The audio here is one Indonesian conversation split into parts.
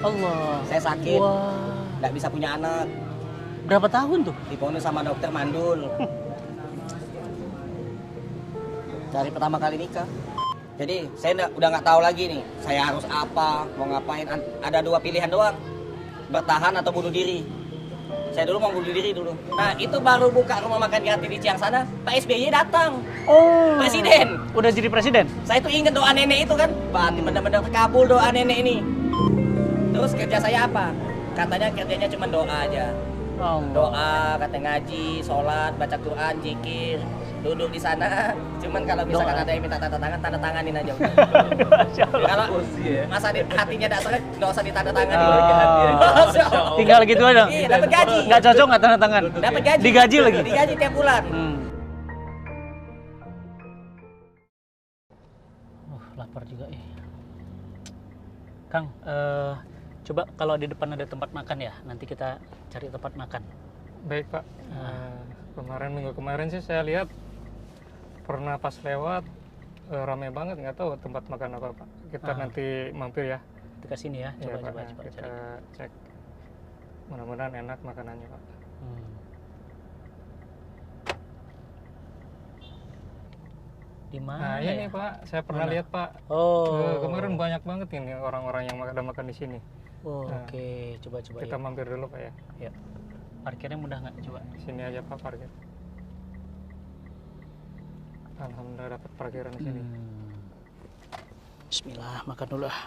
Allah. Saya sakit, Wah. nggak bisa punya anak. Berapa tahun tuh? Diponis sama dokter mandul. Dari pertama kali nikah. Jadi saya udah nggak tahu lagi nih, saya harus apa, mau ngapain. Ada dua pilihan doang, bertahan atau bunuh diri. Saya dulu mau bunuh diri dulu. Nah itu baru buka rumah makan gratis di Ciang sana, Pak SBY datang. Oh. Presiden. Udah jadi presiden? Saya tuh inget doa nenek itu kan, berarti benar-benar terkabul doa nenek ini. Terus kerja saya apa? Katanya kerjanya cuma doa aja. Oh. Doa, kata ngaji, sholat, baca Quran, zikir, duduk di sana. Cuman kalau misalkan ada yang minta tanda tanganin aja. Kalau masa hatinya tidak seret, nggak usah ditanda tangan. Tinggal gitu aja. Iya, dapat gaji. Nggak cocok nggak tanda tangan? Dapat gaji. Digaji lagi? Digaji tiap bulan. Lapar juga Kang, coba kalau di depan ada tempat makan ya, nanti kita cari tempat makan. Baik Pak. Minggu kemarin sih saya lihat pernah pas lewat ramai banget, nggak tahu tempat makan apa Pak. Kita nanti mampir ya. Kita sini ya, coba kita cari. cek. Mudah-mudahan enak makanannya Pak. Di mana? Nah ini Pak, saya pernah lihat Pak. Oh. Kemarin banyak banget ini orang-orang yang ada makan di sini. Oh, oke. Coba Kita mampir dulu Pak ya. Ya. Parkirnya mudah nggak? Coba. Sini aja Pak parkir. Alhamdulillah dapat parkiran di sini. Bismillah, makan dulu ah.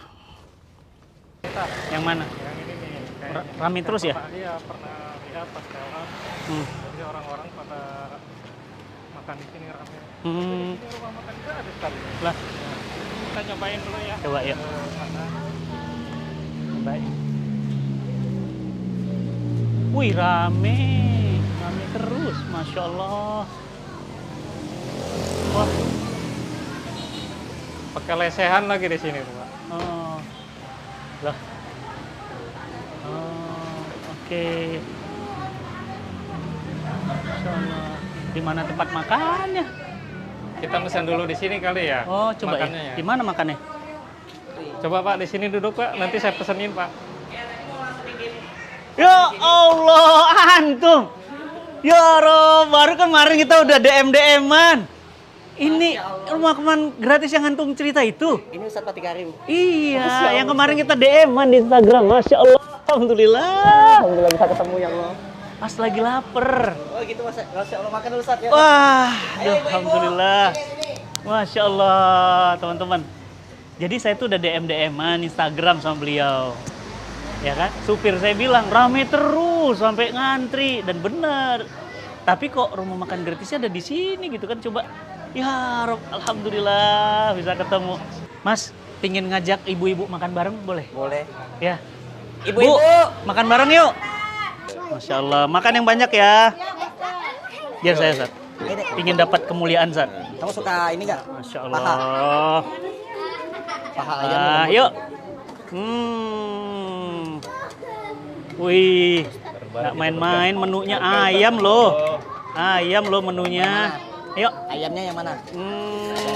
Yang mana? Yang ini nih. Rame terus ya? Iya, pernah lihat pas lewat. Jadi orang-orang pada makan di sini rame. Ini rumah makan juga ada sekali. Lah, Kita cobain dulu ya. coba ya. Baik. Wih, rame terus, masya Allah. Wah, Pakai lesehan lagi di sini Pak. oh, lah, oh, oke. Masya Allah. Di mana tempat makannya? Kita pesan dulu di sini kali ya. Oh, coba makannya ya. Di mana makannya? Coba Pak di sini duduk Pak. Nanti saya pesenin Pak. Ya Allah, antum. Ya Rob, baru kemarin kita udah DM-an. Ini rumah makan gratis yang antum cerita itu? Ini Ustadz Fatih Karim. Iya, yang kemarin kita DM-an di Instagram. Masya Allah, alhamdulillah. Alhamdulillah bisa ketemu ya Allah. Pas lagi lapar. Oh gitu Mas. Masya Allah makan dulu Ustadz ya. Wah, aduh, alhamdulillah. Masya Allah, teman-teman. Jadi saya tuh udah DM-an Instagram sama beliau. Ya kan? Supir saya bilang rame terus sampai ngantri dan bener. Tapi kok rumah makan gratisnya ada di sini gitu kan? Coba. Ya Rob, alhamdulillah bisa ketemu. Mas, pingin ngajak ibu-ibu makan bareng boleh? Boleh. Ya. Ibu-ibu, makan bareng yuk. Masya Allah, makan yang banyak ya. Biar saya, Zat. Pingin dapat kemuliaan, Zat. kamu suka ini nggak? Masya Allah. Paha ayam. Yuk. Wih, nggak main-main menunya ayam loh. Ayam loh menunya. Ayo. Ayamnya yang mana?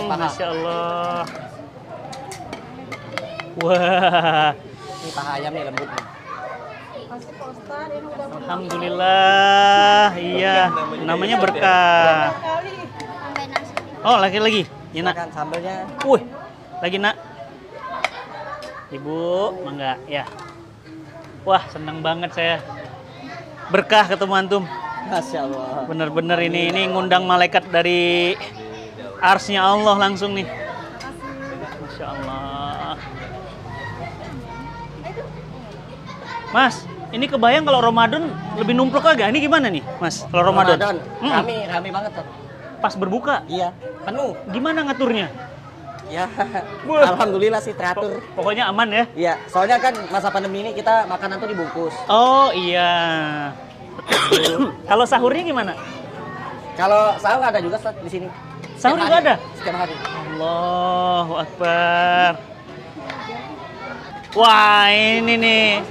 Paha. Masya Allah. Wah. Ini paha ayamnya lembut nih. Alhamdulillah. Iya. Namanya berkah. Oh, lagi-lagi. Ya, Nak. Makan sambelnya. Wih. Lagi, Nak. Ibu, mangga ya. Wah, senang banget saya. Berkah ketemu antum. Masya Allah. Bener-bener ini ngundang malaikat dari arsnya Allah langsung nih. Masya Allah. Mas, ini kebayang kalau Ramadan lebih numpluk agak. Ini gimana nih, Mas? Kalau Ramadan? Rame banget tuh. Pas berbuka? Iya, penuh. Gimana ngaturnya? Ya, alhamdulillah sih teratur. Pokoknya aman ya? Iya, soalnya kan masa pandemi ini kita makanan tuh dibungkus. Oh iya. Kalau sahurnya gimana? Kalau sahur ada juga Ustaz, di sini. Sahur Setiap juga hari. ada? Setiap hari. Allahu Akbar. Wah ini nih.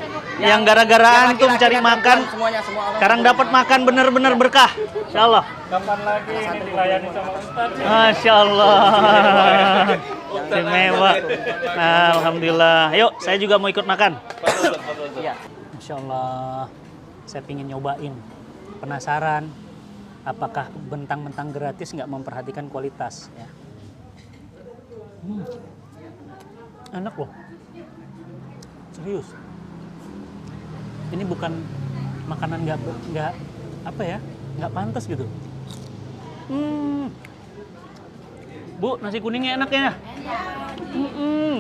yang gara-gara yang antum laki-laki cari dan makan, perempuan, semuanya semua orang. sekarang dapat makan bener-bener berkah. Insya Allah. Kapan lagi ini dilayani sama Ustaz? Masya Allah. Istimewa. Alhamdulillah. Yuk, saya juga mau ikut makan. Iya. Masya Allah. Saya pingin nyobain. Penasaran. Apakah bentang-bentang gratis nggak memperhatikan kualitas? Ya. Enak loh. Serius. Ini bukan makanan nggak apa ya? Nggak pantas gitu. Bu, nasi kuningnya enak ya?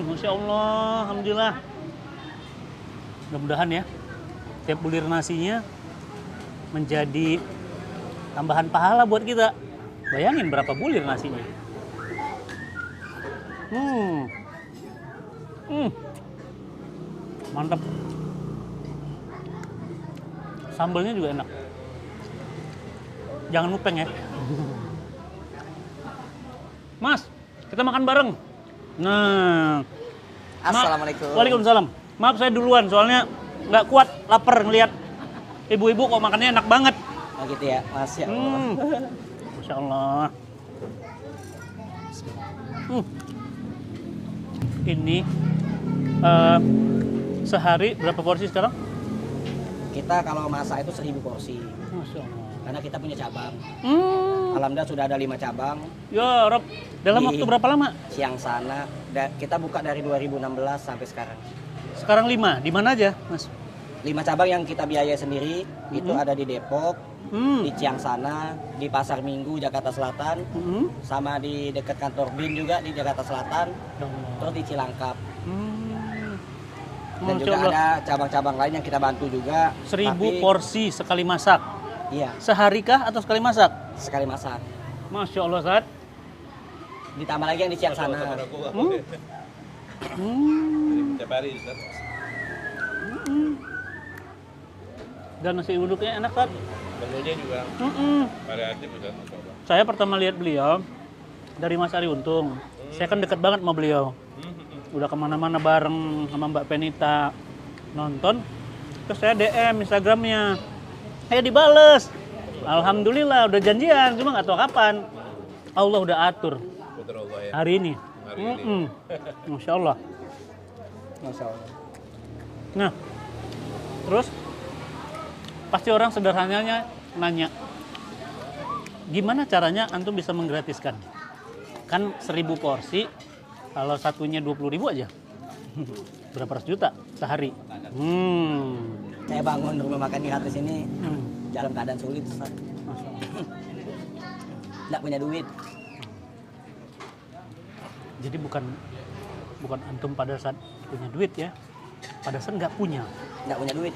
Masya Allah, alhamdulillah. Mudah-mudahan ya, tiap bulir nasinya menjadi tambahan pahala buat kita. Bayangin berapa bulir nasinya. Mantap. Sambalnya juga enak. Jangan lupeng ya. Mas, kita makan bareng. Nah. Assalamualaikum. Waalaikumsalam. Maaf saya duluan, soalnya nggak kuat, lapar ngelihat ibu-ibu kok makannya enak banget. Oh gitu ya, Masya Allah. Masya Allah. Ini sehari berapa porsi sekarang? Kita kalau masak itu 1000 porsi. Masya Allah. Karena kita punya cabang. Alhamdulillah sudah ada 5 cabang. Ya Rob, dalam waktu berapa lama? Siang sana. Kita buka dari 2016 sampai sekarang. Sekarang 5, di mana aja Mas? 5 cabang yang kita biayai sendiri, itu ada di Depok, di Ciangsana, di Pasar Minggu, Jakarta Selatan, sama di dekat kantor BIN juga di Jakarta Selatan, terus di Cilangkap. Dan juga ada cabang-cabang lain yang kita bantu juga. 1000 porsi sekali masak? Iya. Sehari kah atau sekali masak? Sekali masak. Masya Allah, Ustaz. Ditambah lagi yang di Ciangsana. Tiap hari, Ustaz. Dan nasi uduknya enak, Ustaz. Menunya juga variatif, Ustaz. Saya pertama lihat beliau dari Mas Ari Untung. Saya kan dekat banget sama beliau. Udah kemana-mana bareng sama Mbak Penita nonton. Terus saya DM Instagramnya. Dibales. Alhamdulillah udah janjian, cuma nggak tahu kapan. Allah udah atur Putra Allah ya. hari ini. Hari ini. Masya Allah. Masya Allah. Nah, terus pasti orang sederhananya nanya, gimana caranya antum bisa menggratiskan? Kan 1000 porsi, kalau satunya 20.000 aja. Berapa ratus juta sehari? Saya bangun rumah makan gratis ini dalam keadaan sulit, Ustaz. Nggak punya duit. Jadi bukan antum pada saat punya duit ya, pada saat nggak punya. Nggak punya duit.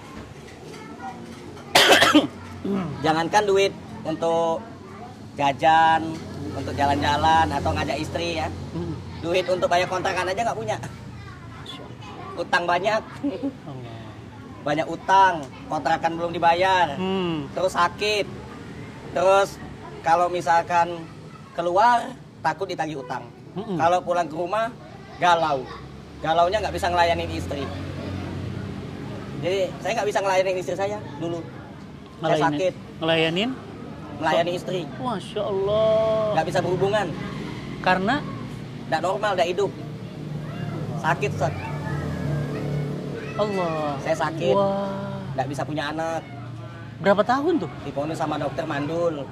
Jangankan duit untuk jajan, untuk jalan-jalan atau ngajak istri ya. Duit untuk bayar kontrakan aja nggak punya. Utang banyak. Banyak utang, kontrakan belum dibayar. Terus sakit. Terus kalau misalkan keluar takut ditagih utang. Kalau pulang ke rumah galau. Galaunya nggak bisa ngelayanin istri. Jadi saya nggak bisa ngelayanin istri saya dulu. Saya sakit. Melayani istri. Masya Allah. Nggak bisa berhubungan. Karena? Nggak normal, nggak hidup. Sakit, Ustaz. Allah. Saya sakit. Wah. Nggak bisa punya anak. Berapa tahun tuh? Diponis sama dokter mandul.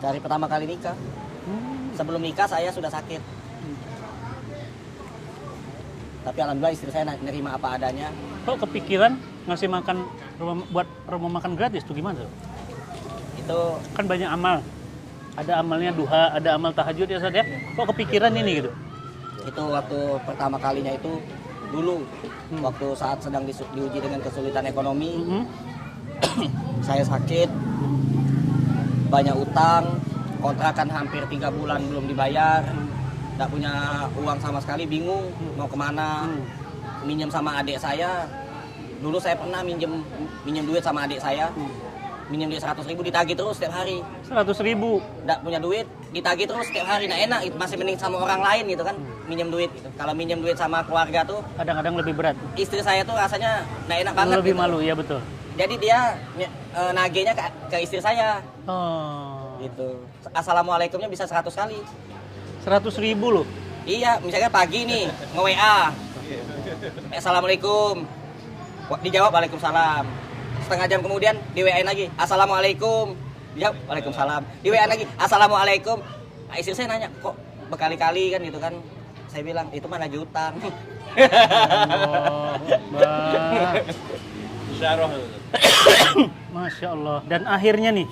Dari pertama kali nikah. Sebelum nikah saya sudah sakit. Tapi alhamdulillah istri saya nerima apa adanya. Kok kepikiran ngasih makan buat rumah makan gratis tuh gimana tuh? Itu Kan banyak amal. Ada amalnya duha, ada amal tahajud ya Ustaz ya. Kok kepikiran ini gitu? itu waktu pertama kalinya itu dulu waktu saat sedang diuji dengan kesulitan ekonomi. Saya sakit, banyak utang, kontrakan hampir 3 bulan belum dibayar, nggak punya uang sama sekali, bingung mau kemana. Minjem sama adik saya, dulu saya pernah minjem duit sama adik saya, minjem duit 100.000 ditagih terus setiap hari. 100.000. Nggak punya duit, ditagih terus setiap hari. Nggak enak, itu masih mending sama orang lain gitu kan, minjem duit gitu. Kalau minjem duit sama keluarga tuh, Kadang-kadang lebih berat. istri saya tuh rasanya nggak enak banget. Lebih gitu. malu, ya betul. Jadi dia nagihnya ke istri saya Oh. gitu. Assalamualaikumnya bisa 100 kali. 100.000 loh. Iya, misalnya pagi nih, nge-WA. Assalamualaikum. Dijawab Waalaikumsalam. Setengah jam kemudian di WA-in lagi. Assalamualaikum. Dijawab Waalaikumsalam. Di WA lagi. Assalamualaikum. Nah, istri saya nanya, kok berkali-kali kan gitu kan. Saya bilang, itu mah lagi utang. Allah Akbar. Isyarah itu. Masya Allah. Dan akhirnya nih,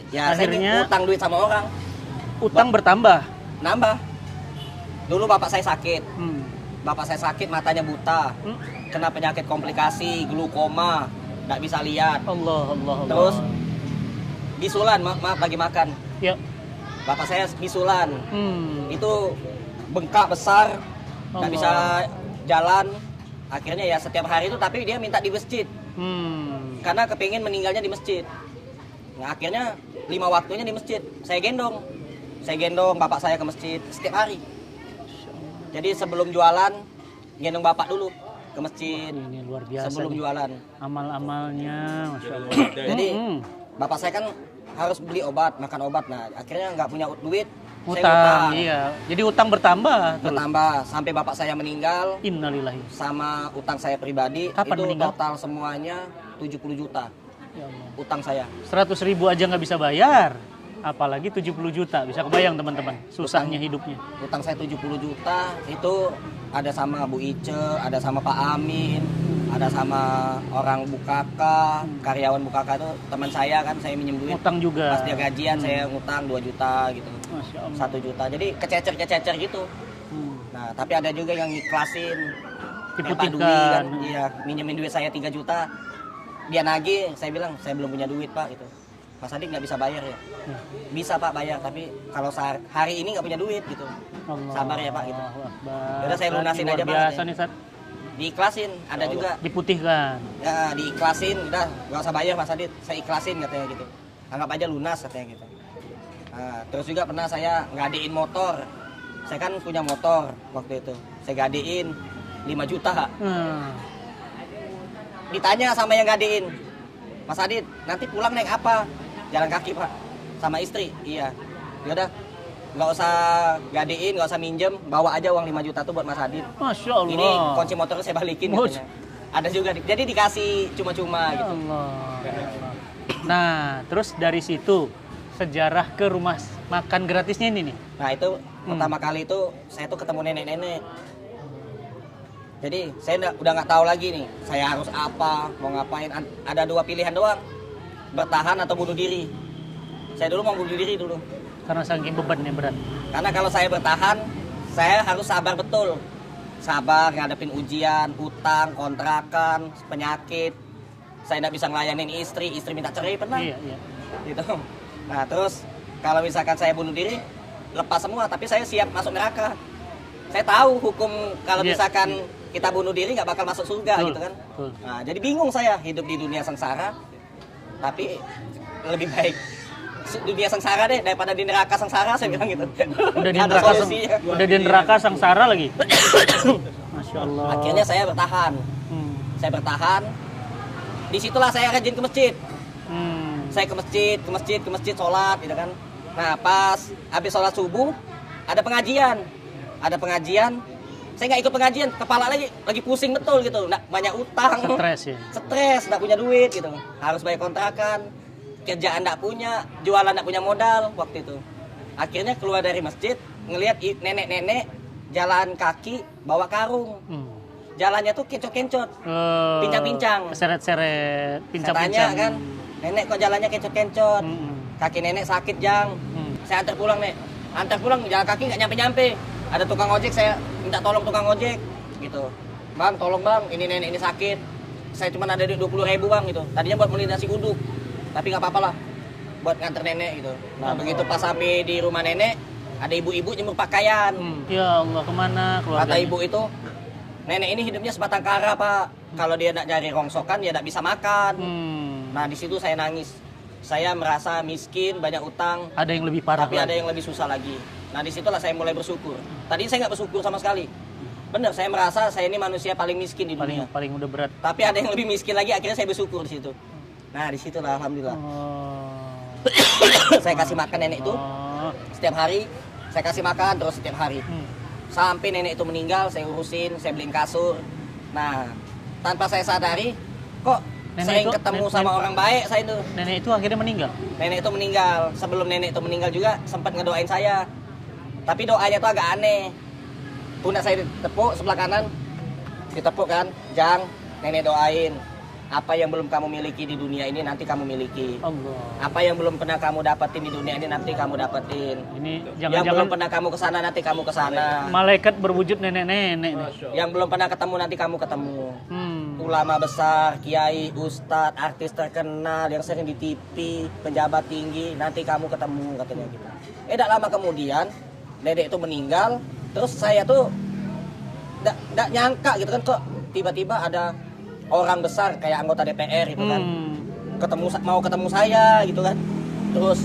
Ya, Akhirnya- saya utang duit sama orang. utang bertambah. Nambah. Dulu bapak saya sakit. Hmm. Bapak saya sakit, matanya buta. Hmm. Kena penyakit komplikasi, glukoma. Nggak bisa lihat. Allah, Allah, Allah. Terus bisulan, maaf lagi makan. Ya. Bapak saya bisulan. Hmm. Itu bengkak besar, nggak Allah. bisa jalan. Akhirnya ya setiap hari itu, tapi dia minta di masjid. Hmm. Karena kepingin meninggalnya di masjid. Nah akhirnya 5 waktunya di masjid. Saya gendong bapak saya ke masjid setiap hari. Jadi sebelum jualan, gendong bapak dulu ke masjid. Ini luar biasa. Sebelum nih. jualan. Amal-amalnya, Masya Allah. Jadi Hmm. bapak saya kan harus beli obat, makan obat. Nah akhirnya nggak punya duit, saya Utang, iya. Jadi utang bertambah terus. bertambah sampai bapak saya meninggal. Innalillahi. Sama utang saya pribadi Kapan itu meninggal? total semuanya 70 juta Ya Allah. utang saya. 100.000 aja nggak bisa bayar. Apalagi 70 juta. Bisa kebayang teman-teman. Susahnya hidupnya. Utang saya 70 juta itu ada sama Bu Ice, ada sama Pak Amin, ada sama orang Bukaka, karyawan Bukaka itu teman saya kan, saya minjem duit. Utang juga. Pas dia gajian saya ngutang 2 juta gitu. Masya Allah. 1 juta. Jadi kececer gitu. Hmm. Nah, tapi ada juga yang ngiklasin. Kayak Pak Dwi Diputihkan. kan, iya, minjemin duit saya 3 juta. Dia nagih, saya bilang, saya belum punya duit Pak gitu. Mas Adik nggak bisa bayar ya? Bisa Pak bayar, tapi kalau hari ini nggak punya duit gitu. Allah. Sabar ya Pak gitu. Allahu Akbar. Yaudah, saya lunasin Luar aja, Bang, biasa katanya. nih, Sat. Diiklasin, ada juga. Diputihkan. Ya, diiklasin, udah nggak usah bayar Mas Adit, saya ikhlasin katanya gitu. Anggap aja lunas katanya gitu. Nah, terus juga pernah saya ngadein motor. Saya kan punya motor waktu itu. Saya gadein 5 juta. Hmm. Ditanya sama yang gadein, Mas Adit, nanti pulang naik apa? Jalan kaki Pak, sama istri. Iya. Yaudah, nggak usah gadein, nggak usah minjem, bawa aja uang 5 juta tuh buat Mas Adit. Masya Allah. Ini kunci motornya saya balikin Oh. katanya. Ada juga, jadi dikasih cuma-cuma Ya gitu. Allah. Nah, terus dari situ sejarah ke rumah makan gratisnya ini nih. Nah itu pertama kali itu saya tuh ketemu nenek-nenek. Jadi saya udah nggak tahu lagi nih, saya harus apa, mau ngapain. Ada 2 pilihan doang, bertahan atau bunuh diri. Saya dulu mau bunuh diri dulu. Karena saking bebannya berat. Karena kalau saya bertahan, saya harus sabar betul. Sabar ngadepin ujian, utang, kontrakan, penyakit. Saya nggak bisa ngelayanin istri minta cerai pernah. Iya, iya. Gitu. Nah terus kalau misalkan saya bunuh diri, lepas semua, tapi saya siap masuk neraka. Saya tahu hukum kalau Iya. misalkan kita bunuh diri nggak bakal masuk surga Betul, gitu kan. betul. Nah, jadi bingung saya hidup di dunia sengsara, tapi lebih baik dunia sengsara deh daripada di neraka sengsara, saya bilang gitu. Udah di Nggak ada neraka, solusinya. udah di neraka sengsara lagi. Masya Allah. Akhirnya saya bertahan. Hmm. Saya bertahan. Disitulah saya rajin ke masjid. Hmm. Saya ke masjid, sholat gitu kan. Nah pas habis sholat subuh ada pengajian, saya nggak ikut pengajian, kepala lagi pusing betul gitu, nggak banyak utang, Stres ya. stres, nggak punya duit gitu, harus bayar kontrakan, kerjaan nggak punya, jualan nggak punya modal waktu itu. Akhirnya keluar dari masjid, ngelihat nenek-nenek jalan kaki bawa karung, Hmm. jalannya tuh kencot-kencot, Pincang-pincang. Seret-seret, saya pincang-pincang. tanya kan, nenek kok jalannya kencot-kencot, Hmm. kaki nenek sakit Jang. Hmm. Saya antar pulang nek, antar pulang jalan kaki nggak nyampe-nyampe. Ada tukang ojek, saya minta tolong tukang ojek gitu. Bang tolong bang, ini nenek ini sakit. Saya cuma ada 20.000 bang gitu. Tadinya buat beli nasi uduk, tapi nggak apa-apa lah buat nganter nenek gitu. Nah begitu pas sampai di rumah nenek, ada ibu-ibu jemur pakaian. Ya Allah, kemana keluarganya? Kata ibu itu, nenek ini hidupnya sebatang kara pak. Kalau dia nak cari rongsokan, dia tidak bisa makan. Hmm. Nah di situ saya nangis. saya merasa miskin, banyak utang, Ada yang lebih parah tapi ada lagi. yang lebih susah lagi. Nah disitulah saya mulai bersyukur. Tadi saya nggak bersyukur sama sekali. Bener, saya merasa saya ini manusia paling miskin di dunia. paling udah berat. Tapi ada yang lebih miskin lagi, akhirnya saya bersyukur di situ. Nah disitulah alhamdulillah. Saya kasih makan nenek itu Oh. setiap hari. Saya kasih makan terus setiap hari. Sampai nenek itu meninggal, saya urusin, saya beliin kasur. Nah, tanpa saya sadari, kok Nenek sering itu- ketemu nenek- sama orang baik saya itu. Nenek itu akhirnya meninggal. Nenek itu meninggal. Sebelum nenek itu meninggal juga sempat ngedoain saya. Tapi doanya tuh agak aneh. Pundak saya ditepuk sebelah kanan, ditepuk kan, Jang, nenek doain. Apa yang belum kamu miliki di dunia ini nanti kamu miliki. Allah. Apa yang belum pernah kamu dapetin di dunia ini nanti kamu dapetin. Ini Yang belum jangan-jangan pernah kamu kesana nanti kamu kesana. malaikat berwujud nenek-nenek nih. Yang belum pernah ketemu nanti kamu ketemu. Hmm. Ulama besar, kiai, ustadz, artis terkenal yang sering di TV, pejabat tinggi, nanti kamu ketemu katanya gitu. Tak lama kemudian, nenek itu meninggal, terus saya tuh nggak nyangka gitu kan kok tiba-tiba ada orang besar kayak anggota DPR gitu kan, mau ketemu saya gitu kan, terus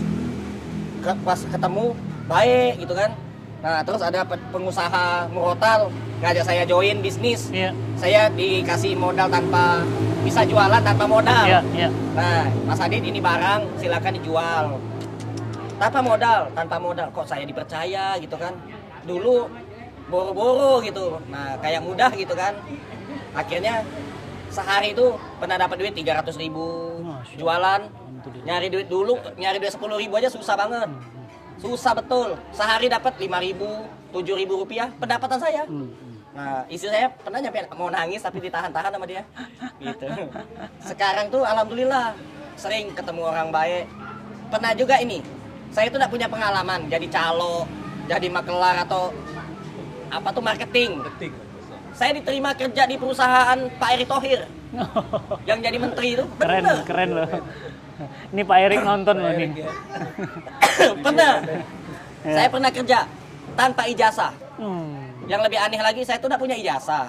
pas ketemu baik gitu kan. Nah terus ada pengusaha murotal ngajak saya join bisnis. Iya. Saya dikasih modal tanpa bisa jualan tanpa modal. Iya, iya. Nah, Mas Adit ini barang silakan dijual. Tanpa modal. Kok saya dipercaya gitu kan? Dulu boro-boro gitu. Nah, kayak mudah gitu kan. Akhirnya sehari itu pernah dapat duit 300.000 Masya jualan. Alhamdulillah. Nyari duit dulu, nyari duit 10.000 aja susah banget. Susah betul. Sehari dapat 5.000, 7.000 rupiah pendapatan saya. Nah, istri saya pernah nyampe mau nangis tapi ditahan-tahan sama dia. Gitu. Sekarang tuh alhamdulillah sering ketemu orang baik. Pernah juga ini, saya tuh enggak punya pengalaman jadi calo, jadi makelar atau apa tuh marketing. Saya diterima kerja di perusahaan Pak Erick Thohir yang jadi menteri itu. Keren, Bener. keren loh. Ini Pak Erik nonton loh nih. Pernah. Ya. Saya pernah kerja tanpa ijazah. Hmm. Yang lebih aneh lagi, saya tuh enggak punya ijazah.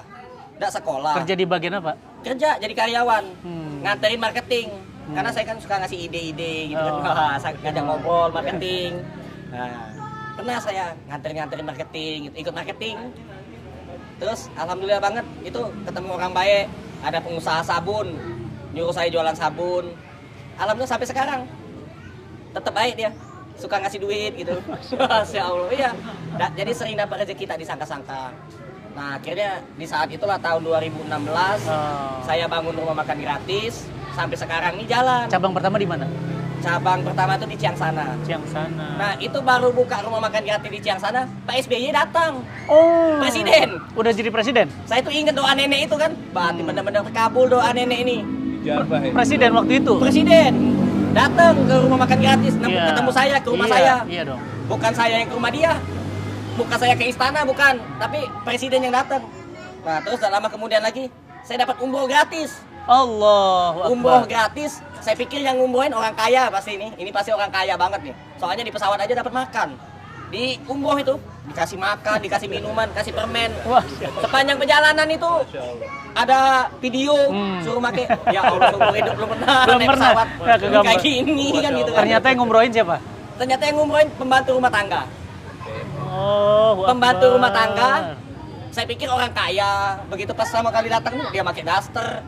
Enggak sekolah. Kerja di bagian apa? Kerja jadi karyawan, Hmm. nganterin marketing. Karena saya kan suka ngasih ide-ide gitu kan. Wah, saya ngajak ngobrol marketing. Nah, pernah saya nganterin marketing, gitu, ikut marketing. Terus alhamdulillah banget itu ketemu orang baik, ada pengusaha sabun, nyuruh saya jualan sabun. Alhamdulillah sampai sekarang tetap baik dia, suka ngasih duit gitu. Masya Allah, iya. Jadi sering dapat rezeki tak disangka-sangka. Nah akhirnya di saat itulah tahun 2016 saya bangun rumah makan gratis sampai sekarang ini jalan. Cabang pertama di mana? Cabang pertama itu di Ciangsana. Ciangsana. Nah itu baru buka rumah makan gratis di Ciangsana, Pak SBY datang, Oh. presiden. Udah jadi presiden? Saya tuh inget doa nenek itu kan, berarti benar-benar terkabul doa nenek ini. Presiden waktu itu? Presiden datang ke rumah makan gratis, Iya. ketemu saya ke rumah Iya, saya. Iya dong. Bukan saya yang ke rumah dia, bukan saya ke istana, bukan, tapi presiden yang datang. Nah terus tak lama kemudian lagi saya dapat umroh gratis. Allahu Umroh Akbar. gratis, saya pikir yang ngumrohin orang kaya pasti ini pasti orang kaya banget nih. Soalnya di pesawat aja dapat makan. Di umroh itu dikasih makan, dikasih minuman, kasih permen. Wah, Sepanjang perjalanan itu ada video suruh make. Ya Allah, seumur hidup belum pernah Belum naik pernah. pesawat Ya, kegambar. kayak gini kan gitu kan. ternyata yang ngumrohin siapa? Ternyata yang ngumrohin pembantu rumah tangga. Oh, Pembantu rumah tangga. Saya pikir orang kaya. Begitu pas sama kali datang dia pakai daster.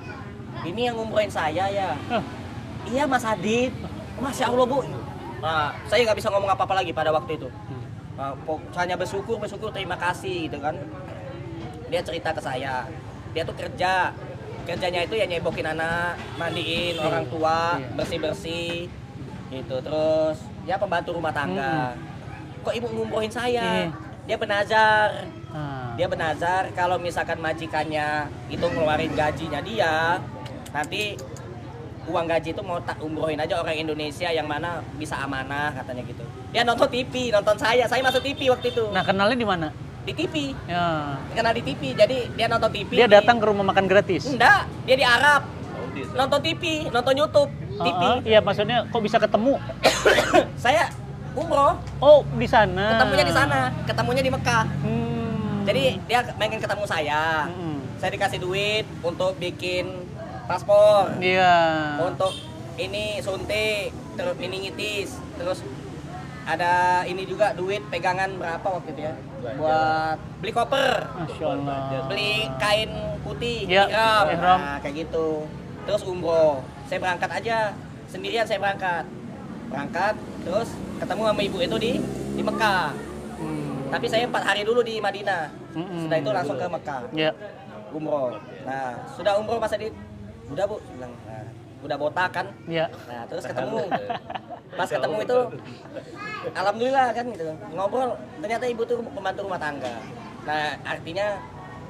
Ini yang ngumrohin saya ya. Iya Mas Adit. Masya Allah Bu. Nah, saya nggak bisa ngomong apa-apa lagi pada waktu itu. Nah, hanya bersyukur, terima kasih gitu kan. Dia cerita ke saya, dia tuh kerjanya itu ya nyebokin anak, mandiin orang tua, bersih-bersih gitu. Terus ya pembantu rumah tangga. Kok ibu ngumrohin saya? Dia benazar. Dia benazar kalau misalkan majikannya itu ngeluarin gajinya dia, nanti uang gaji itu mau tak umrohin aja orang Indonesia yang mana bisa amanah katanya gitu. Dia nonton TV, nonton saya masuk TV waktu itu. Nah, kenalnya di mana? Di TV, Ya. kenal di TV, jadi dia nonton TV. Dia datang ke rumah makan gratis. Enggak, dia di Arab. Nonton TV, nonton YouTube, TV. Iya, maksudnya kok bisa ketemu? Saya umroh, Oh, di sana. ketemunya di sana, ketemunya di Mekah. Jadi Hmm. dia pengen ketemu saya. Saya dikasih duit untuk bikin paspor, Iya. untuk ini suntik, terus meningitis, terus ada ini juga duit pegangan berapa waktu itu ya? Buat beli koper, Masya Allah. beli kain putih, Ya, ihram. ihram. Nah, kayak gitu. Terus umroh. Saya berangkat aja, sendirian saya berangkat. Terus ketemu sama ibu itu di Mekah. Tapi saya 4 hari dulu di Madinah. Setelah itu langsung ke Mekah. Ya. Umroh. Nah, sudah umroh Mas Adit? Udah Bu, bilang. Nah, udah botak kan? Ya. Nah, terus ketemu. Pas ketemu itu, alhamdulillah kan gitu. Ngobrol, ternyata ibu tuh pembantu rumah tangga. Nah, artinya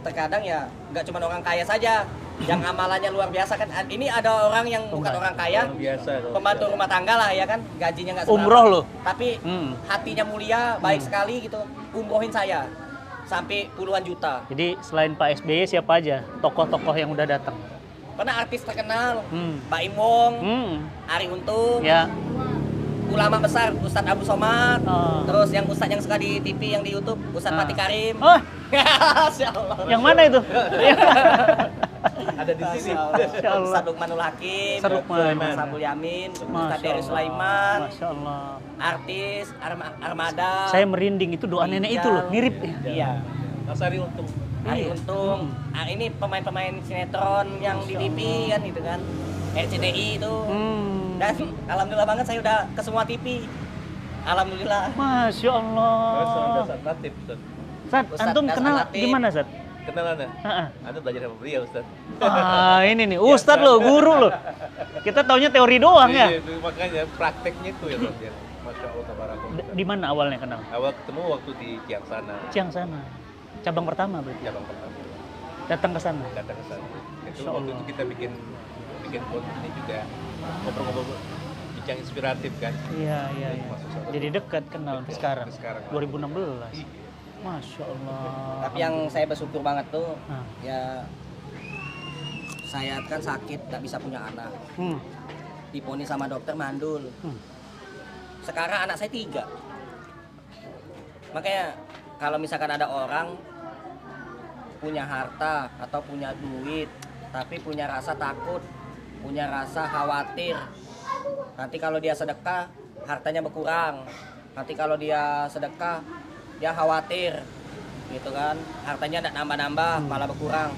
terkadang ya nggak cuma orang kaya saja yang amalannya luar biasa kan. Ini ada orang yang bukan orang kaya, Biasa. pembantu rumah tangga lah ya kan, gajinya nggak seberapa. Umroh loh. Tapi hatinya mulia, baik sekali gitu. Umrohin saya sampai puluhan juta. Jadi selain Pak SBY siapa aja tokoh-tokoh yang udah datang? Pernah artis terkenal, Hmm. Baim Wong, Hmm. Arie Untung, Ya. ulama besar Ustadz Abu Somad, Oh. terus yang Ustadz yang suka di TV yang di YouTube Ustadz Ah. Fatih Karim. Oh, Masya Allah. yang mana itu? Ada di sini. Masya Allah. Masya Allah. Ustadz Lukmanul Hakim, Ustadz Lukman. Mas Abdul Yamin, Ustadz Masya Dery Allah. Sulaiman, Masya Allah. artis Armada. Saya merinding itu doa nenek itu loh, mirip ya. Iya. Mas Ari Untung. Arie Iya. Untung. Ah, ini pemain-pemain sinetron yang di TV kan gitu kan. RCTI itu. Hmm. Dan alhamdulillah banget saya udah ke semua TV. Alhamdulillah. Masya Terus Allah. Ustaz Latif, Ustaz. Sat, Ustadz antum Hasan kenal Latif. gimana Sat? Kenalan ya? Ha-ha. Anda belajar sama beliau, Ustaz. Ah, ini nih, Ustadz loh, guru loh. Kita taunya teori doang ya. Iya, itu makanya prakteknya itu ya, Ustaz. Ya. Masya Allah, tabarakallah. Di mana awalnya kenal? Awal ketemu waktu di Ciangsana, Ciang sana. Cabang pertama berarti. cabang pertama. Datang ke sana. Datang ke sana. Itu Masya waktu Allah. itu kita bikin konten ini juga ngobrol-ngobrol bincang inspiratif kan. Iya, iya, iya. Masuk sana. Jadi dekat kenal Betul, sekarang. sekarang. 2016. Iya. Masya Allah. Tapi yang saya bersyukur banget tuh Nah. ya saya kan sakit nggak bisa punya anak. Hmm. Diponis sama dokter mandul. Sekarang anak saya 3. Makanya kalau misalkan ada orang punya harta atau punya duit tapi punya rasa takut, punya rasa khawatir, nanti kalau dia sedekah hartanya berkurang, nanti kalau dia sedekah dia khawatir gitu kan, hartanya tidak nambah-nambah malah berkurang.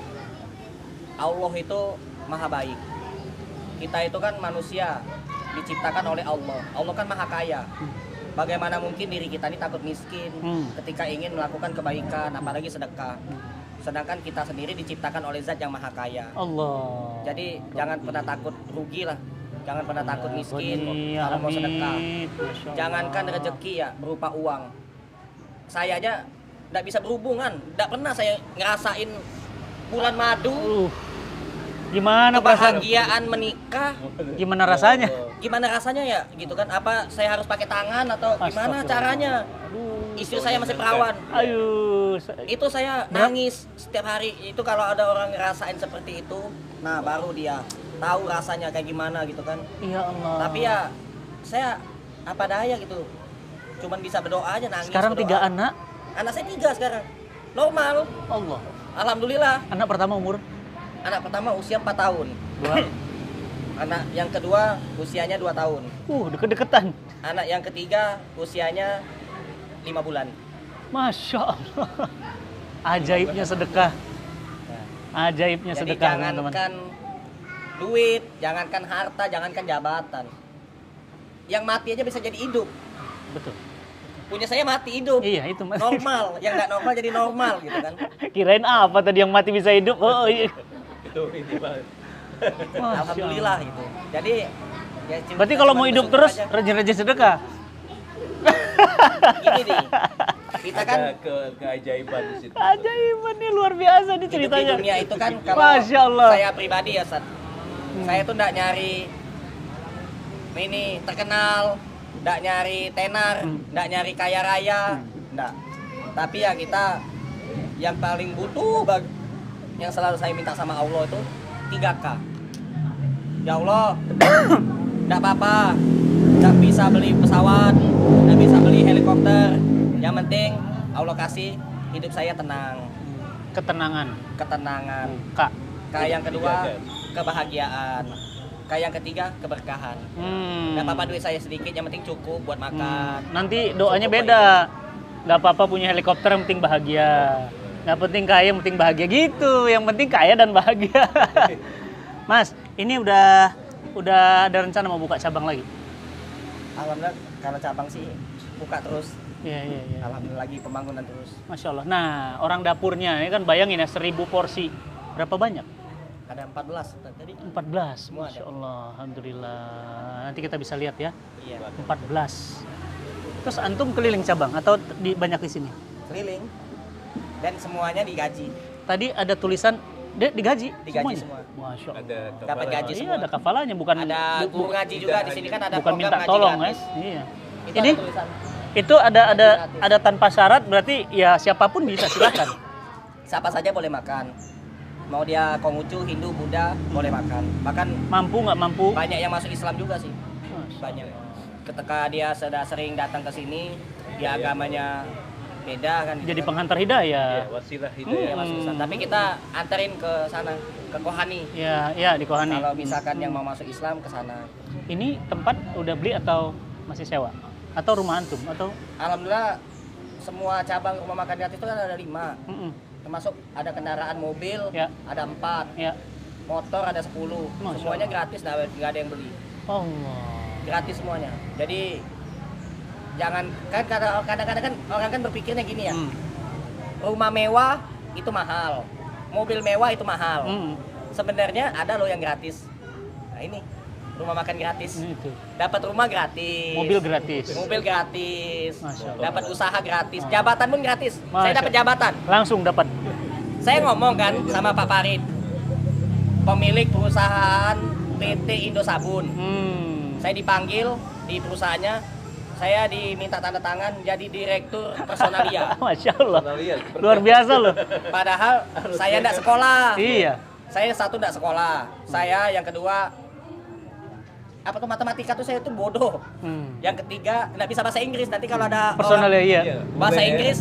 Allah itu maha baik, kita itu kan manusia diciptakan oleh Allah. Allah kan maha kaya. Bagaimana mungkin diri kita ini takut miskin ketika ingin melakukan kebaikan, apalagi sedekah. Sedangkan kita sendiri diciptakan oleh zat yang maha kaya. Allah. Jadi jangan pernah takut rugi lah. Jangan pernah takut miskin Iya, kalau mau sedekah. amin. Masya Allah. Jangankan rezeki ya berupa uang. Saya aja tidak bisa berhubungan. Tidak pernah saya ngerasain bulan madu, Gimana perasaan? kebahagiaan menikah. Gimana rasanya? Gimana rasanya ya gitu kan? Apa saya harus pakai tangan atau gimana Astagfirullah. caranya? Istri saya masih perawan. Ayo. Itu saya nangis setiap hari. Itu kalau ada orang ngerasain seperti itu, nah baru dia tahu rasanya kayak gimana gitu kan. Ya Allah. Tapi ya saya apa daya gitu. Cuman bisa berdoa aja, nangis. Sekarang berdoa. 3 anak. Anak saya 3 sekarang. Normal. Allah. Alhamdulillah. Anak pertama umur Anak pertama usia 4 tahun. 2. Anak yang kedua usianya 2 tahun. Deket-deketan. Anak yang ketiga usianya 5 bulan. Masya Allah. Ajaibnya sedekah. Ajaibnya Jadi sedekah, teman-teman. jangankan duit, jangankan harta, jangankan jabatan. Yang mati aja bisa jadi hidup. Betul. Punya saya mati hidup. Iya, itu Mas. Normal, yang nggak normal jadi normal gitu kan. Kirain apa tadi yang mati bisa hidup? Oh iya. Itu ini banget. Masya Alhamdulillah Allah. gitu. Jadi ya Berarti kalau mau cuman hidup bersyukur terus aja. rajin-rajin sedekah. Gini nih. Kita kan Ada keajaiban di situ. Ajaiban nih, luar biasa nih hidup di ceritanya. dunia itu kan kalau Masya Allah. saya pribadi ya Sat. Saya tuh nggak nyari ini terkenal, nggak nyari tenar, nggak nyari kaya raya, nggak. Tapi ya kita yang paling butuh yang selalu saya minta sama Allah itu 3K. Ya Allah, nggak apa-apa, nggak bisa beli pesawat, nggak bisa beli helikopter. Yang penting Allah kasih hidup saya tenang, Ketenangan. ketenangan. Kak. Yang kedua kebahagiaan. yang ketiga keberkahan. Nggak apa-apa duit saya sedikit, yang penting cukup buat makan. Nanti doanya Cukup beda. Nggak apa-apa punya helikopter, yang penting bahagia. Nggak penting kaya, yang penting bahagia gitu. Yang penting kaya dan bahagia. Mas, ini udah ada rencana mau buka cabang lagi? Alhamdulillah kalau cabang sih buka terus. Iya. Alhamdulillah lagi pembangunan terus. Masya Allah. Nah, orang dapurnya ini kan bayangin ya 1000 porsi. Berapa banyak? Ada 14 tadi. 14. Semua Masya ada. Allah. Alhamdulillah. Nanti kita bisa lihat ya. Iya. 14. Terus antum keliling cabang atau banyak di sini? Keliling. Dan semuanya digaji. Tadi ada tulisan digaji. Digaji semuanya? semua. Masya Allah. Ada Dapat gaji Iya, semua. ada kafalanya, bukan Ada guru ngaji juga di sini kan ada bukan program minta ngaji tolong ya. gratis. Iya. Itu Ini ada tulisan. itu ada tanpa syarat, berarti ya siapapun bisa, silakan. Siapa saja boleh makan. Mau dia Konghucu, Hindu, Buddha boleh makan. Bahkan Mampu nggak mampu? banyak yang masuk Islam juga sih. Masya Banyak. Ketika dia sudah sering datang ke sini, dia agamanya beda kan. gitu Jadi kan. penghantar hidayah. Ya, wasilah Dia hidayah. masuk Islam. Tapi kita anterin ke sana, ke Kohani. Ya di Kohani. Kalau misalkan yang mau masuk Islam ke sana. Ini tempat udah beli atau masih sewa? Atau rumah antum? Atau Alhamdulillah semua cabang rumah makan gratis itu kan ada 5. Mm-mm. Termasuk ada kendaraan mobil, Ya. ada 4, Ya. motor ada 10. Masya Semuanya Allah. gratis, nggak ada yang beli. Allah. Gratis semuanya. Jadi jangan kan kadang-kadang kan orang kan berpikirnya gini ya. Hmm. Rumah mewah itu mahal. Mobil mewah itu mahal. Mm. Sebenarnya ada loh yang gratis. Nah, ini rumah makan gratis. Ini itu. Dapat rumah gratis. Mobil gratis. Mobil gratis. Masya Allah. Dapat usaha gratis. Jabatan pun gratis. Saya Masya dapat jabatan. Langsung dapat. Saya ngomong kan sama Pak Farid, pemilik perusahaan PT Indosabun. Saya dipanggil di perusahaannya, saya diminta tanda tangan jadi direktur personalia. Masya Allah. Pernah lihat? Luar biasa loh. Padahal saya tidak sekolah. Iya. Saya satu tidak sekolah. Saya yang kedua apa tuh matematika tuh saya tuh bodoh. Yang ketiga nggak bisa bahasa Inggris. Nanti kalau ada Personalnya iya. bahasa Boleh ya? Inggris,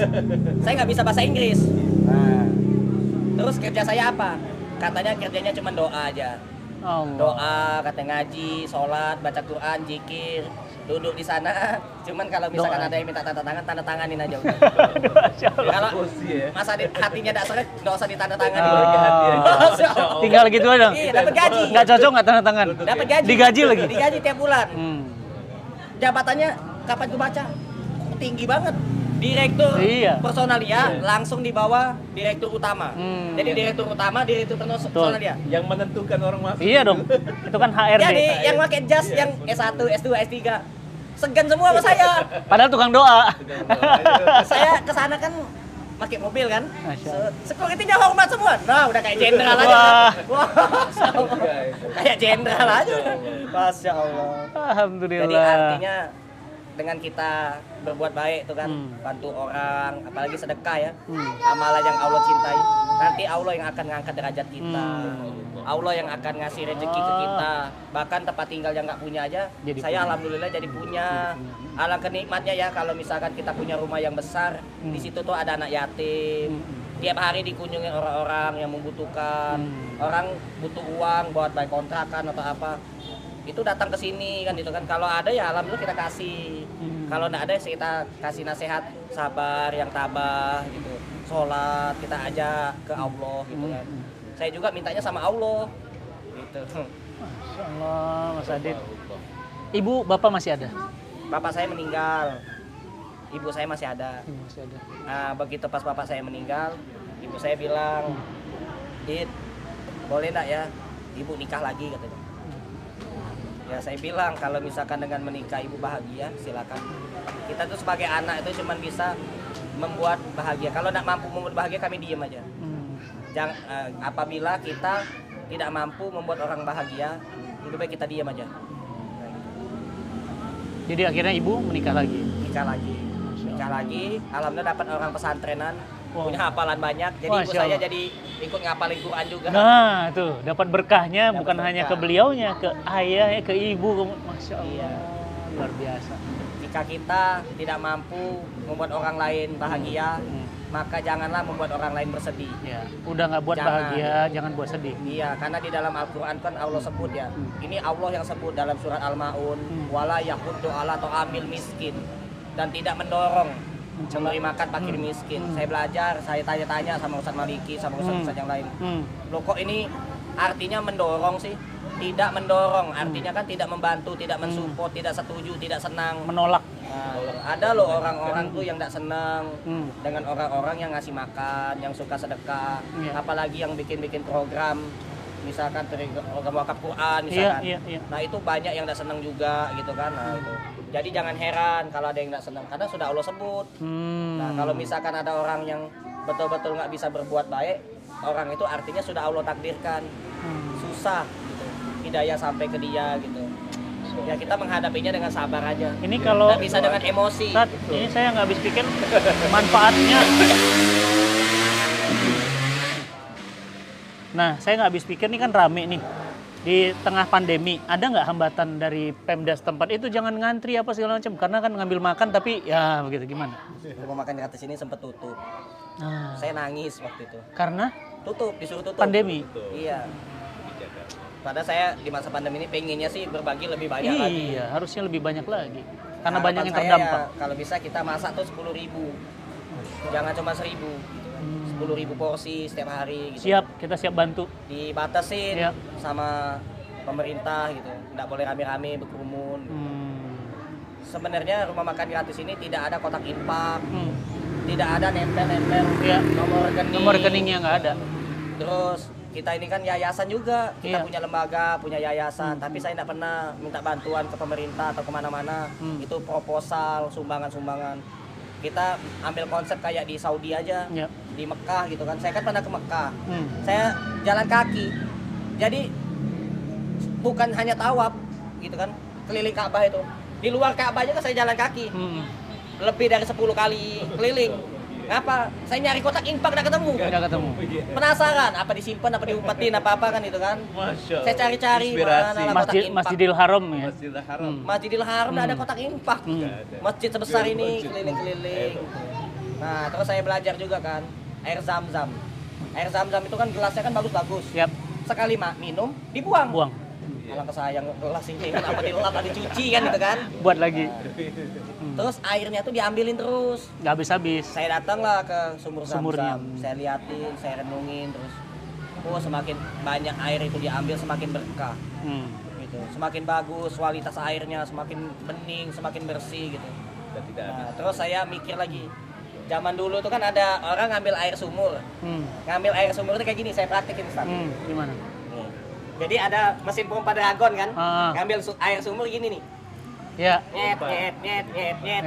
saya nggak bisa bahasa Inggris. Nah, terus kerja saya apa? Katanya kerjanya cuma doa aja. Allah. Doa, kata ngaji, sholat, baca Quran, zikir, duduk di sana. Cuman kalau misalkan Doa. ada yang minta tanda tanganin aja udah. Masya Allah. Kalau Emosi ya. masa hatinya tidak seret, nggak usah ditanda tangani. Bagi hati aja. Masya Allah. Tinggal gitu aja. Iya, dapat gaji. Nggak cocok nggak tanda tangan. Dapat gaji. Digaji lagi. Digaji tiap bulan. Hmm. Jabatannya kapan gue baca? Tinggi banget. Direktur Iya. personalia langsung di bawah direktur utama. Jadi direktur utama, direktur personalia. Yang menentukan orang masuk. Iya dong. Itu kan HRD. Jadi yang pakai jas yang S1, S2, S3 segan semua sama saya. Padahal tukang doa. Saya kesana kan pakai mobil kan. Masya Allah. Security-nya hormat semua. Nah, udah kayak jenderal aja. Wah. Wah, Masya Allah. Kayak jenderal aja. Masya Allah. Alhamdulillah. Jadi artinya dengan kita berbuat baik tuh kan, bantu orang, apalagi sedekah ya, amalan yang Allah cintai. Nanti Allah yang akan ngangkat derajat kita. Allah yang akan ngasih rezeki ke kita. Bahkan tempat tinggal yang nggak punya aja, Jadi saya punya. alhamdulillah jadi punya. Alangkah nikmatnya ya kalau misalkan kita punya rumah yang besar, di situ tuh ada anak yatim. Tiap hari dikunjungi orang-orang yang membutuhkan. Orang butuh uang buat bayar kontrakan atau apa. Itu datang ke sini kan gitu kan. Kalau ada ya alhamdulillah kita kasih. Kalau nggak ada ya kita kasih nasihat sabar yang tabah gitu. Sholat kita ajak ke Allah gitu kan. Saya juga mintanya sama Allah gitu. Masya Allah, Mas Adit. Ibu, bapak masih ada? Bapak saya meninggal. Ibu saya masih ada. Masih ada. Nah, begitu pas bapak saya meninggal, ibu saya bilang, "Dit, boleh nggak ya ibu nikah lagi?" katanya. Ya saya bilang kalau misalkan dengan menikah ibu bahagia, silakan. Kita tuh sebagai anak itu cuma bisa membuat bahagia. Kalau nggak mampu membuat bahagia, kami diem aja. Apabila kita tidak mampu membuat orang bahagia, lebih baik kita diam aja. Nah, gitu. Jadi akhirnya ibu menikah lagi. Nikah lagi, alhamdulillah dapat orang pesantrenan, Wow. punya hafalan banyak. Jadi ibu Masya saya Allah. jadi ikut ngapalin Quran juga. Nah, tuh dapat berkahnya Dapat bukan hanya ke berkah. beliaunya, ke ayah, ke ibu. Masya Allah. Iya. Luar biasa. Jika kita tidak mampu membuat orang lain bahagia, maka janganlah membuat orang lain bersedih. Ya, udah nggak buat Jangan. bahagia, jangan buat sedih. Iya, karena di dalam Al-Quran kan Allah sebut ya. Ini Allah yang sebut dalam surat Al-Maun, wala yahuddu ala ta'amil miskin, dan tidak mendorong memberi makan fakir miskin. Saya belajar, saya tanya-tanya sama Ustaz Maliki, sama Ustaz-Ustaz yang lain. Loh kok ini artinya mendorong sih? Tidak mendorong, artinya kan tidak membantu, tidak mensupport, tidak setuju, tidak senang. Menolak. Nah, ada loh orang-orang tuh yang tidak senang dengan orang-orang yang ngasih makan, yang suka sedekah, Iya. apalagi yang bikin-bikin program, misalkan program wakaf Quran, misalkan. Iya. Nah itu banyak yang tidak senang juga, gitu kan. Nah, itu. Jadi jangan heran kalau ada yang tidak senang, karena sudah Allah sebut. Nah kalau misalkan ada orang yang betul-betul nggak bisa berbuat baik, orang itu artinya sudah Allah takdirkan susah, gitu. Hidayah sampai ke dia, gitu. Ya kita menghadapinya dengan sabar aja. Ini kalau Nggak bisa dengan emosi. Ustaz, ini saya nggak habis pikir manfaatnya. Nah, saya nggak habis pikir nih kan rame nih di tengah pandemi. Ada nggak hambatan dari Pemda setempat itu jangan ngantri apa segala macam karena kan ngambil makan tapi ya begitu gimana? Rumah makan gratis ini sempat tutup. Nah, Saya nangis waktu itu. karena Tutup, disuruh tutup. pandemi. Iya. Padahal saya di masa pandemi ini pengennya sih berbagi lebih banyak lagi. Iya, harusnya lebih banyak lagi. Karena Harapan banyak yang saya terdampak. ya, kalau bisa kita masak tuh 10.000. Jangan cuma 1.000. 10.000 porsi setiap hari gitu. Siap, kita siap bantu. Dibatasin Iya. sama pemerintah gitu. Nggak boleh rame-rame berkerumun. Sebenarnya rumah makan gratis ini tidak ada kotak infak, tidak ada nempel-nempel Iya. nomor rekening. Nomor rekeningnya nggak ada. Terus kita ini kan yayasan juga, kita Iya. punya lembaga, punya yayasan, tapi saya tidak pernah minta bantuan ke pemerintah atau kemana-mana. Itu proposal, sumbangan-sumbangan. Kita ambil konsep kayak di Saudi aja, Iya. di Mekah gitu kan. Saya kan pernah ke Mekah, Hmm. saya jalan kaki, jadi bukan hanya tawaf gitu kan, keliling Ka'bah itu. Di luar Ka'bah aja kan saya jalan kaki, lebih dari 10 kali keliling. Ngapa? Saya nyari kotak infak nggak ketemu. Nggak ketemu. Penasaran, apa disimpan, apa diumpetin, apa kan itu kan. Masya Saya cari-cari mana lah kotak infak. Masjidil Haram ya. Masjidil Haram. Masjidil Haram nggak ada kotak infak. Masjid sebesar ini keliling-keliling. Nah, terus saya belajar juga kan air zam-zam. Air zam-zam itu kan gelasnya kan bagus-bagus. Siap, Sekali minum, dibuang. buang. Alangkah sayang gelas ini kan apa dilap, apa dicuci kan gitu kan. Buat lagi. Terus airnya tuh diambilin terus. Nggak habis-habis. Saya datanglah ke sumur Sumurnya. zam-zam. Saya liatin, saya renungin terus. Oh, semakin banyak air itu diambil semakin berkah. Gitu. Semakin bagus kualitas airnya, semakin bening, semakin bersih gitu. Dan tidak Nah, terus saya mikir lagi. Zaman dulu tuh kan ada orang ngambil air sumur. Ngambil air sumur itu kayak gini, saya praktekin Ustaz. Gimana? Nih. Jadi ada mesin pompa dragon kan, Ah. ngambil air sumur gini nih. Ya.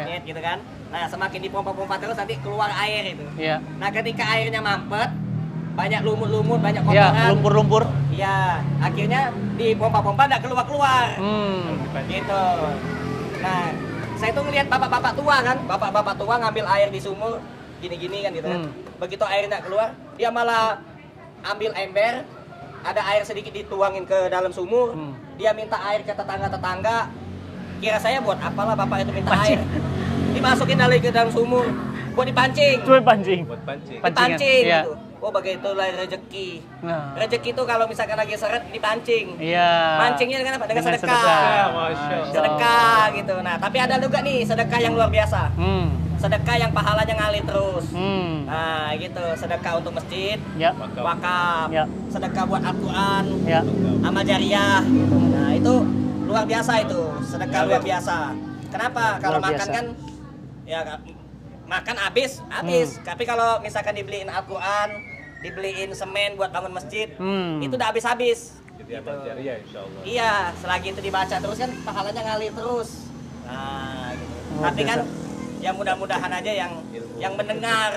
Nyet gitu kan. Nah, semakin dipompa-pompa terus nanti keluar air itu. Ya. Nah, ketika airnya mampet, banyak lumut-lumut, banyak Ya, kotoran. lumpur-lumpur. Iya, akhirnya dipompa-pompa nggak keluar-keluar. Gitu. Nah, saya tuh ngelihat bapak-bapak tua kan, bapak-bapak tua ngambil air di sumur gini-gini kan gitu kan. Begitu air nggak keluar, dia malah ambil ember, ada air sedikit dituangin ke dalam sumur, dia minta air ke tetangga-tetangga. Kira saya buat apalah bapak itu minta air, dimasukin lagi ke dalam sumur, buat dipancing, Cuy pancing. buat pancing. Pancingan. dipancing Iya. gitu. Oh begitulah rezeki. Nah. Rezeki itu kalau misalkan lagi seret dipancing. Iya. Mancingnya dengan apa? Dengan sedekah. Masya Allah. Sedekah gitu. Nah, tapi ada juga nih sedekah yang luar biasa. Sedekah yang pahalanya ngalir terus. Nah, gitu. Sedekah untuk masjid, Ya. wakaf, Ya. sedekah buat Al-Quran, Ya. amal jariah. Nah, itu luar biasa itu. Sedekah luar biasa. Kenapa? Kalau Luar makan biasa. kan ya makan habis. Tapi kalau misalkan dibeliin Al-Quran, dibeliin semen buat bangun masjid, itu udah habis-habis. Jadi amal jariah insya Allah. Iya, selagi itu dibaca terus kan pahalanya ngalir terus. Nah, gitu. Luar Tapi kan biasa. ya mudah-mudahan aja yang mendengar,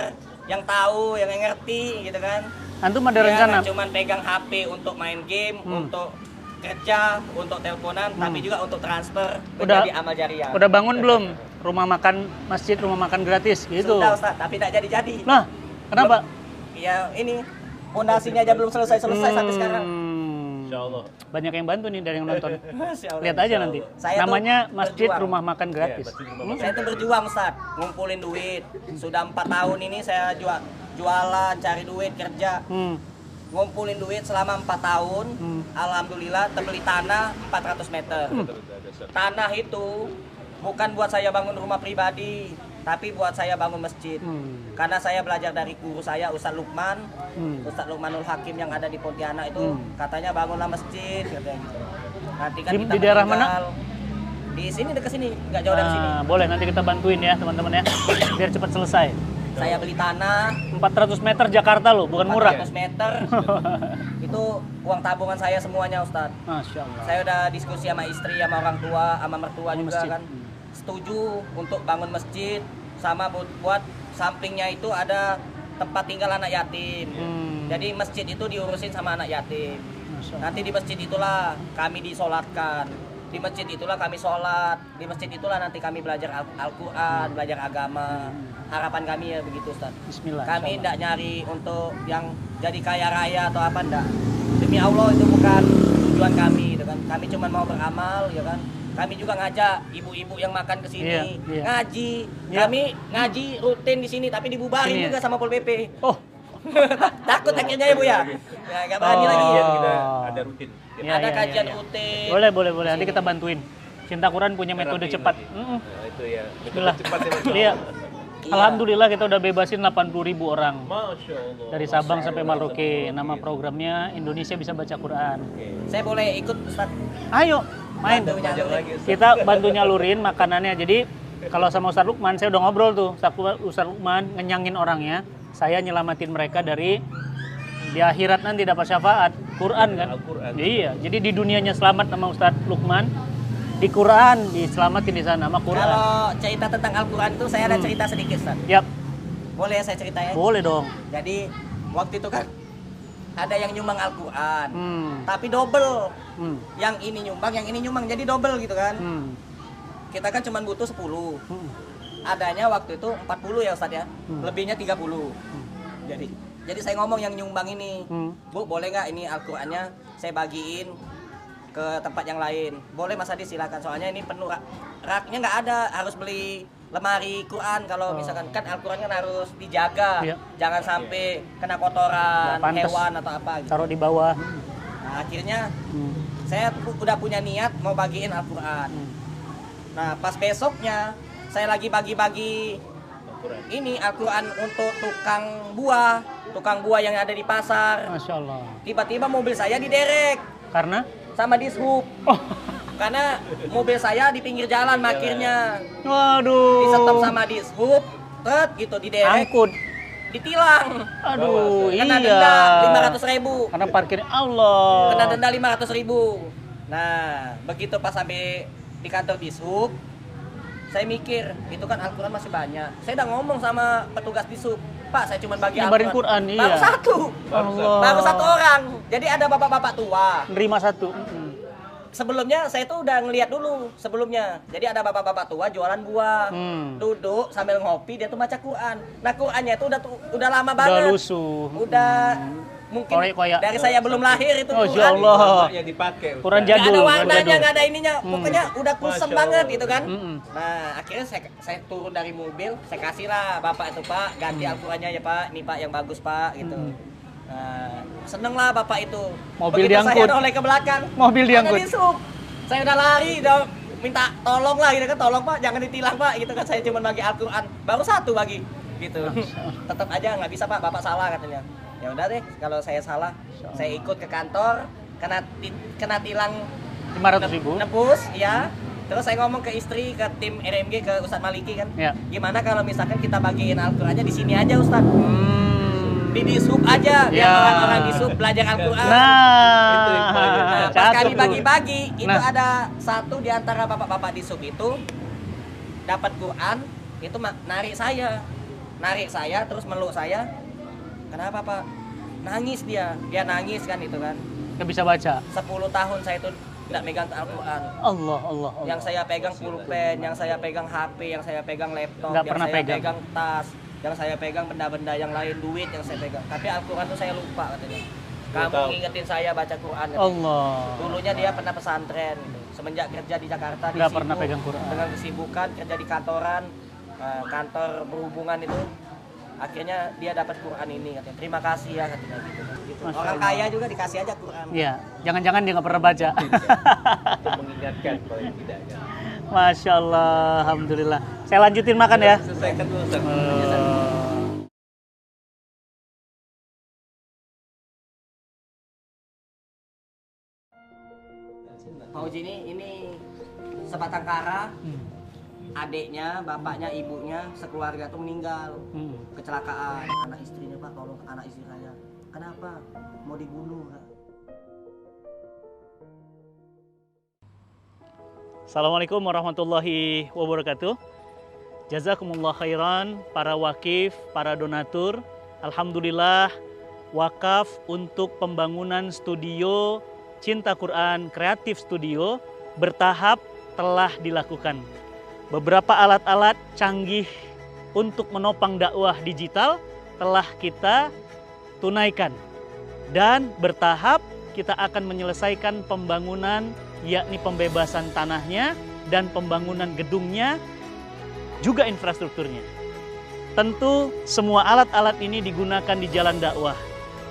yang tahu, yang ngerti gitu kan. Antum ada Dia rencana? nggak cuman pegang HP untuk main game, untuk kerja, untuk teleponan, tapi juga untuk transfer Udah- menjadi amal jariah. Udah bangun belum? Rumah makan masjid, rumah makan gratis gitu. Sudah Ustaz, tapi tidak jadi-jadi. Nah, kenapa? Ya ini pondasinya aja belum selesai sampai sekarang. Masya Allah. Banyak yang bantu nih dari yang nonton. Masya Allah. Lihat aja nanti. Saya tuh Namanya Masjid berjuang. Rumah Makan Gratis. Masjid Rumah Makan. Saya tuh berjuang Ustaz, ngumpulin duit. Sudah 4 tahun ini saya jualan, cari duit, kerja. Ngumpulin duit selama 4 tahun. Alhamdulillah terbeli tanah 400 meter. Tanah itu bukan buat saya bangun rumah pribadi, tapi buat saya bangun masjid. Karena saya belajar dari guru saya Ustadz Lukman, Ustadz Lukmanul Hakim yang ada di Pontianak itu katanya bangunlah masjid katanya gitu. Nanti kan Di kita daerah meninggal. Di sini dekat sini, nggak jauh dari sini. Boleh nanti kita bantuin ya teman-teman ya, biar cepat selesai. Saya beli tanah 400 meter Jakarta loh, bukan murah. 400 meter. Itu uang tabungan saya semuanya Ustadz. Masya Allah. Saya udah diskusi sama istri, sama orang tua, sama mertua juga masjid. kan. Setuju untuk bangun masjid sama buat sampingnya itu ada tempat tinggal anak yatim. Jadi masjid itu diurusin sama anak yatim. Masya Allah. Nanti di masjid itulah kami disolatkan. Di masjid itulah kami sholat. Di masjid itulah nanti kami belajar Al-Quran, belajar agama. Harapan kami ya begitu Ustaz. Bismillah. Kami insya tidak nyari untuk yang jadi kaya raya atau apa enggak. Demi Allah itu bukan tujuan kami gitu kan. Kami cuma mau beramal ya kan. Kami juga ngajak ibu-ibu yang makan ke sini Iya. ngaji. Iya. Kami ngaji rutin di sini tapi dibubarin Sini ya? juga sama Pol PP. Allah. Oh, Takut akhirnya ya Bu ya. Ya enggak berani Oh. lagi ya. Kita ada rutin. Ya, Ada ya, kajian ya, ya. rutin. boleh. Nanti kita bantuin. Cinta Quran punya metode Terapi cepat. nanti. Nah, itu ya. Metode Bismillah. cepat ya Masya Iya. Allah. Iya. Alhamdulillah kita udah bebasin 80.000 orang. Masya Allah. Dari Sabang sampai Merauke. Nama programnya Indonesia Bisa Baca Quran. Oke. Saya boleh ikut Ustaz? Ayo, main. Bantu Belajar nyalurin. lagi. Ustaz. Kita bantu nyalurin makanannya. Jadi kalau sama Ustaz Lukman, saya udah ngobrol tuh. Ustaz Lukman ngenyangin orangnya. Saya nyelamatin mereka dari di akhirat nanti dapat syafaat. Quran kan? Al-Quran. Iya. Jadi di dunianya selamat sama Ustaz Lukman. Di Quran diselamatin di sana sama Quran. Kalau cerita tentang Al-Quran itu saya ada cerita sedikit Ustaz. Yap, Boleh ya saya ceritain? boleh dong. Jadi waktu itu kan ada yang nyumbang Al-Quran. Hmm. Tapi double. Hmm. Yang ini nyumbang, jadi double gitu kan. Hmm. Kita kan cuma butuh 10. Hmm. Adanya waktu itu 40 ya Ustaz ya. Lebihnya 30. Jadi saya ngomong yang nyumbang ini, Bu boleh nggak ini Al-Qurannya saya bagiin ke tempat yang lain? Boleh Mas Adi silakan. Soalnya ini penuh raknya nggak ada, harus beli lemari Quran. Kalau misalkan kan Al-Quran kan harus dijaga, Iya. jangan sampai kena kotoran Nggak pantas. hewan atau apa gitu. Taruh di bawah. Nah, akhirnya Hmm. saya udah punya niat mau bagiin Al-Quran. Nah pas besoknya saya lagi bagi-bagi Al-Quran. ini Al-Quran untuk tukang buah yang ada di pasar. Masya Allah. Tiba-tiba mobil saya diderek Karena? sama dishub. Oh. Karena mobil saya di pinggir jalan parkirnya. Waduh. Di stop sama dishub, gitu diderek, Angkut. ditilang. Aduh, Kena iya. denda 500.000. Karena parkirnya Allah. Kena denda 500.000. Nah, begitu pas sampai di kantor dishub, saya mikir, itu kan Al-Quran masih banyak. Saya udah ngomong sama petugas dishub, Pak, saya cuma bagi Nyebarin Al-Quran. Quran, Baru iya. satu. Allah. Baru satu orang. Jadi ada bapak-bapak tua. Nerima satu. Sebelumnya saya tuh udah ngeliat dulu sebelumnya. Jadi ada bapak-bapak tua jualan buah. Duduk sambil ngopi dia tuh baca Quran. Nah, Qurannya itu udah lama banget. Udah lusuh. Udah mungkin Koyak-koyak. dari saya belum lahir itu Masya Quran. Allah. Lama yang dipakai. Quran Ustaz. jadul. Nggak ada Quran warnanya, jadul. nggak ada ininya. Pokoknya udah kusem Masya banget Allah. gitu kan. Mm-mm. Nah, akhirnya saya turun dari mobil, saya kasih lah bapak itu, Pak, ganti Al-Qurannya ya Pak. Ini Pak yang bagus Pak gitu. Nah, seneng lah bapak itu. Mobil Begitu diangkut. saya noleh ke belakang. Mobil diangkut. ada dishub. Saya udah lari, udah minta tolong lah gitu kan, tolong Pak, jangan ditilang Pak, gitu kan. Saya cuma bagi Al-Quran, baru satu bagi, gitu. Tetap aja nggak bisa Pak, bapak salah katanya. Ya udah deh, kalau saya salah, saya ikut ke kantor, kena tilang 500.000. nebus, ya. Terus saya ngomong ke istri, ke tim RMG, ke Ustadz Maliki kan, Ya. gimana kalau misalkan kita bagiin Al-Qurannya di sini aja Ustadz, di dishub aja, biar Ya. orang-orang dishub belajar Al-Quran. Itu yang Nah, paling- Nah, pas catat kami tuh. bagi-bagi, itu Nah. ada satu di antara bapak-bapak di sub itu dapat Quran, itu narik saya, terus meluk saya. Kenapa Pak? Nangis dia nangis kan itu kan. Nggak bisa baca. 10 tahun saya itu tidak megang Al-Quran. Allah. Yang saya pegang pulpen, yang saya pegang HP, yang saya pegang laptop, Nggak yang pernah saya pegang. pegang tas, yang saya pegang benda-benda yang lain, duit yang saya pegang. Tapi Al-Quran itu saya lupa katanya. Kamu ngingetin saya baca Quran. Allah. Dulunya dia pernah pesantren. Semenjak kerja di Jakarta, dia Nggak pernah sibuk pegang Quran. dengan kesibukan kerja di kantoran, kantor berhubungan itu. Akhirnya dia dapat Quran ini katanya. Terima kasih ya katanya gitu. Masya Orang Allah. kaya juga dikasih aja Quran. Iya, jangan-jangan dia nggak pernah baca. Untuk mengingatkan paling tidak kan. Masya Allah, alhamdulillah. Saya lanjutin makan ya. Selesaikan dulu Ustaz. Pak Uji ini sebatang kara, adiknya, bapaknya, ibunya, sekeluarga tuh meninggal. Kecelakaan. Anak istrinya, Pak, tolong anak istri saya. Kenapa? Mau dibunuh. Assalamualaikum warahmatullahi wabarakatuh. Jazakumullah khairan para wakif, para donatur. Alhamdulillah wakaf untuk pembangunan studio Cinta Quran Kreatif Studio bertahap telah dilakukan. Beberapa alat-alat canggih untuk menopang dakwah digital telah kita tunaikan. Dan bertahap kita akan menyelesaikan pembangunan, yakni pembebasan tanahnya dan pembangunan gedungnya, juga infrastrukturnya. Tentu semua alat-alat ini digunakan di jalan dakwah.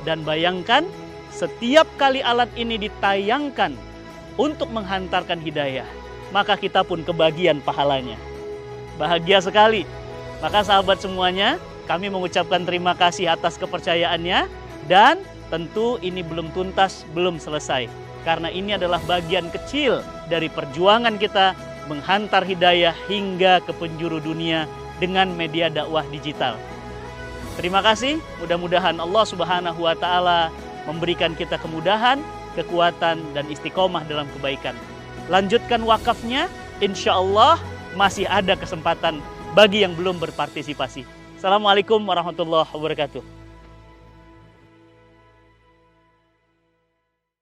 Dan bayangkan setiap kali alat ini ditayangkan untuk menghantarkan hidayah, maka kita pun kebagian pahalanya. Bahagia sekali. Maka sahabat semuanya, kami mengucapkan terima kasih atas kepercayaannya. Dan tentu ini belum tuntas, belum selesai. Karena ini adalah bagian kecil dari perjuangan kita menghantar hidayah hingga ke penjuru dunia dengan media dakwah digital. Terima kasih, mudah-mudahan Allah Subhanahu wa Ta'ala memberikan kita kemudahan, kekuatan, dan istiqomah dalam kebaikan. Lanjutkan wakafnya, insya Allah masih ada kesempatan bagi yang belum berpartisipasi. Assalamualaikum warahmatullahi wabarakatuh.